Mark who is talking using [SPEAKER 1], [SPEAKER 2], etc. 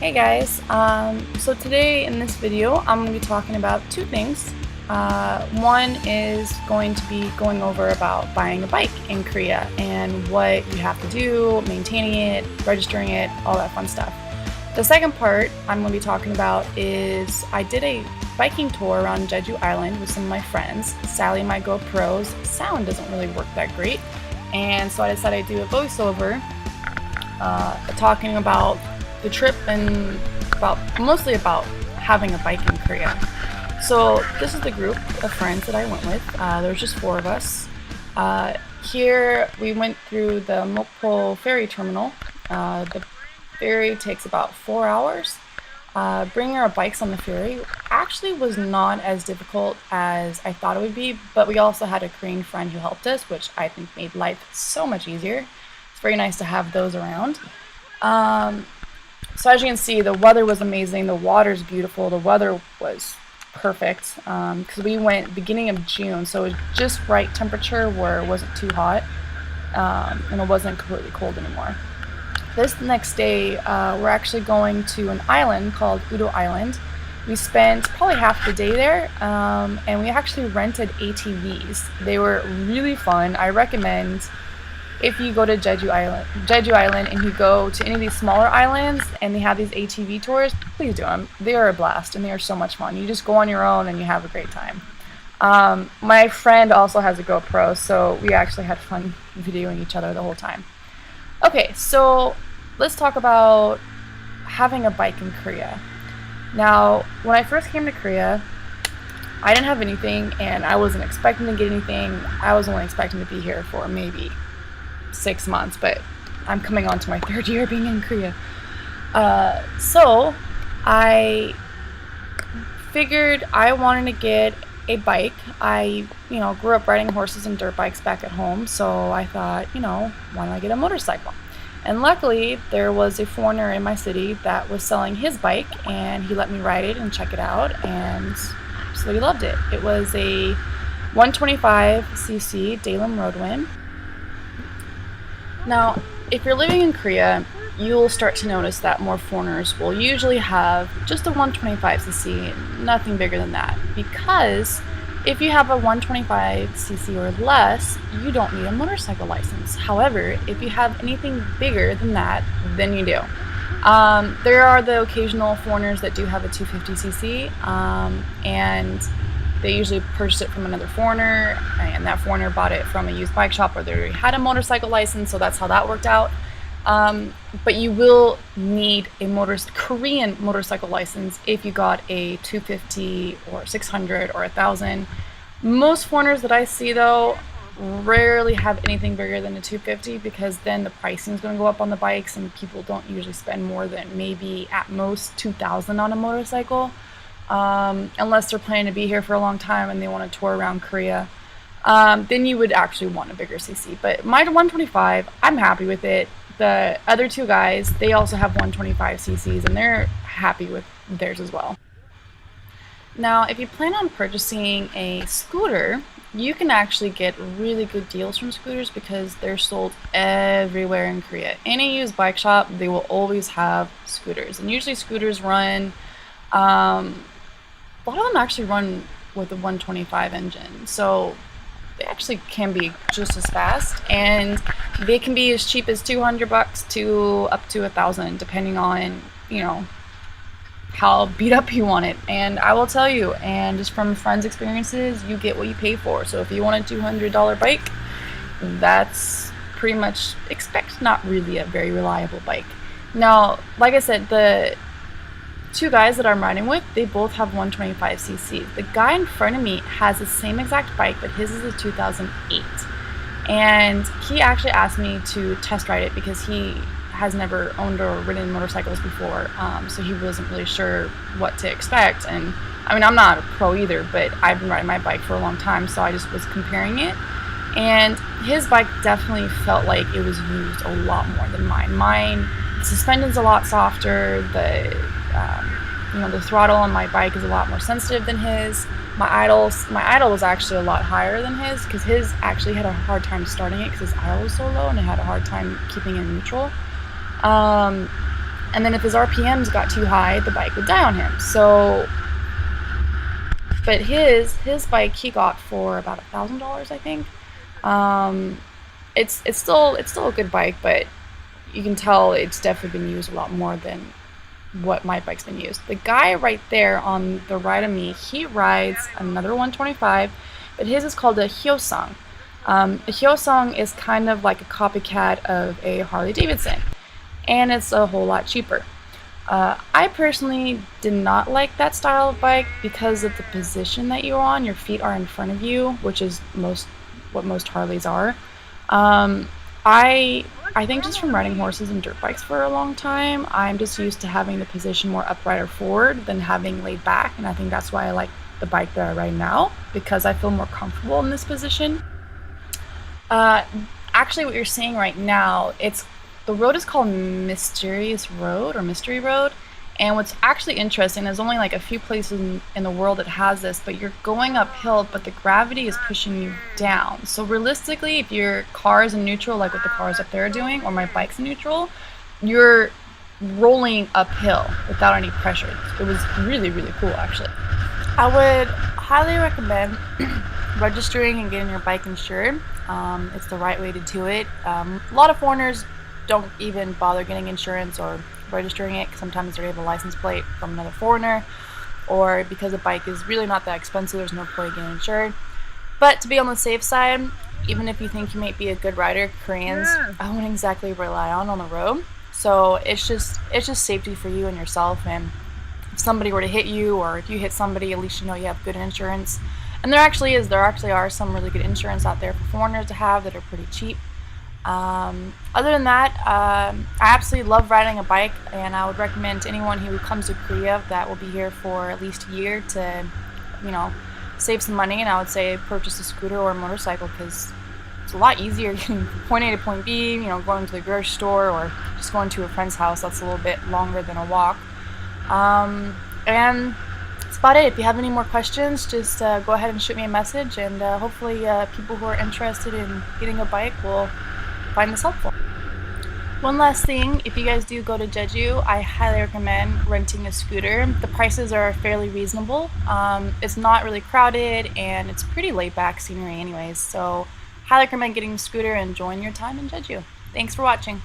[SPEAKER 1] Hey guys, so today in this video I'm going to be talking about two things. One is going to be going over about buying a bike in Korea and what you have to do, maintaining it, registering it, all that fun stuff. The second part I'm going to be talking about is I did a biking tour around Jeju Island with some of my friends. Sadly, my GoPro's sound doesn't really work that great, and so I decided to do a voiceover talking about the trip and mostly about having a bike in Korea. So this is the group of friends that I went with. There was just four of us. Here we went through the Mokpo ferry terminal. The ferry takes about 4 hours. Bringing our bikes on the ferry actually was not as difficult as I thought it would be, but we also had a Korean friend who helped us, which I think made life so much easier. It's very nice to have those around. So as you can see, the weather was amazing. The water's beautiful. The weather was perfect because we went beginning of June, so it was just right temperature where it wasn't too hot and it wasn't completely cold anymore. This next day, we're actually going to an island called Udo Island. We spent probably half the day there, and we actually rented ATVs. They were really fun. I recommend if you go to Jeju Island and you go to any of these smaller islands and they have these ATV tours, please do them. They are a blast and they are so much fun. You just go on your own and you have a great time. My friend also has a GoPro, so we actually had fun videoing each other the whole time. Okay, so let's talk about having a bike in Korea. Now, when I first came to Korea, I didn't have anything and I wasn't expecting to get anything. I was only expecting to be here for maybe 6 months, but I'm coming on to my third year being in Korea. So I figured I wanted to get a bike. I, grew up riding horses and dirt bikes back at home, so I thought, why don't I get a motorcycle? And luckily, there was a foreigner in my city that was selling his bike, and he let me ride it and check it out, and absolutely loved it. It was a 125cc Daylum Roadwind. Now, if you're living in Korea, you'll start to notice that more foreigners will usually have just a 125cc, nothing bigger than that. Because if you have a 125cc or less, you don't need a motorcycle license. However, if you have anything bigger than that, then you do. There are the occasional foreigners that do have a 250cc, and they usually purchased it from another foreigner, and that foreigner bought it from a used bike shop where they already had a motorcycle license, so that's how that worked out. But you will need a Korean motorcycle license if you got a 250 or 600 or 1000. Most foreigners that I see, though, rarely have anything bigger than a 250 because then the pricing is going to go up on the bikes, and people don't usually spend more than maybe at most 2,000 on a motorcycle. Unless they're planning to be here for a long time and they want to tour around Korea, then you would actually want a bigger CC. But my 125, I'm happy with it. The other two guys, they also have 125 cc's and they're happy with theirs as well. Now, if you plan on purchasing a scooter, you can actually get really good deals from scooters because they're sold everywhere in Korea. Any used bike shop, they will always have scooters. And usually scooters run, a lot of them actually run with a 125 engine, so they actually can be just as fast, and they can be as cheap as $200 to up to 1,000, depending on how beat up you want it. And I will tell you, and just from friends' experiences, you get what you pay for. So if you want a $200 bike, that's pretty much not really a very reliable bike. Now, like I said, the two guys that I'm riding with, they both have 125cc. The guy in front of me has the same exact bike, but his is a 2008. And he actually asked me to test ride it because he has never owned or ridden motorcycles before, so he wasn't really sure what to expect. And I mean, I'm not a pro either, but I've been riding my bike for a long time, so I just was comparing it. And his bike definitely felt like it was used a lot more than mine. The suspension's a lot softer. The throttle on my bike is a lot more sensitive than his. My idle was actually a lot higher than his because his actually had a hard time starting it because his idle was so low and it had a hard time keeping it neutral. And then if his RPMs got too high, the bike would die on him. So, but his bike he got for about $1,000, I think. Um, it's still a good bike, but you can tell it's definitely been used a lot more than what my bike's been used. The guy right there on the right of me, he rides another 125, but his is called a Hyosung. A Hyosung is kind of like a copycat of a Harley Davidson, and it's a whole lot cheaper. I personally did not like that style of bike because of the position that you're on. Your feet are in front of you, which is most Harleys are. Um, I I think just from riding horses and dirt bikes for a long time, I'm just used to having the position more upright or forward than having laid back, and I think that's why I like the bike that I ride now because I feel more comfortable in this position. Uh, Actually, what you're seeing right now, it's the road is called Mysterious Road or Mystery Road. And what's actually interesting, there's only like a few places in the world that has this, but you're going uphill, but the gravity is pushing you down. So realistically, if your car is in neutral, like what the cars up there are doing, or my bike's in neutral, you're rolling uphill without any pressure. It was really, really cool, actually. I would highly recommend registering and getting your bike insured. It's the right way to do it. A lot of foreigners don't even bother getting insurance or registering it because sometimes they have a license plate from another foreigner, or because the bike is really not that expensive, there's no point getting insured. But to be on the safe side, even if you think you might be a good rider, Koreans I wouldn't exactly rely on the road. So it's just safety for you and yourself, and if somebody were to hit you or if you hit somebody, at least you know you have good insurance. And there actually are some really good insurance out there for foreigners to have that are pretty cheap. Other than that, I absolutely love riding a bike, and I would recommend to anyone who comes to Korea that will be here for at least a year to, you know, save some money. And I would say purchase a scooter or a motorcycle because it's a lot easier getting from point A to point B. Going to the grocery store or just going to a friend's house. That's a little bit longer than a walk. And that's about it. If you have any more questions, just go ahead and shoot me a message, and hopefully people who are interested in getting a bike will find this helpful. One last thing, if you guys do go to Jeju, I highly recommend renting a scooter. The prices are fairly reasonable. It's not really crowded, and it's pretty laid back scenery anyways, so highly recommend getting a scooter and enjoying your time in Jeju. Thanks for watching.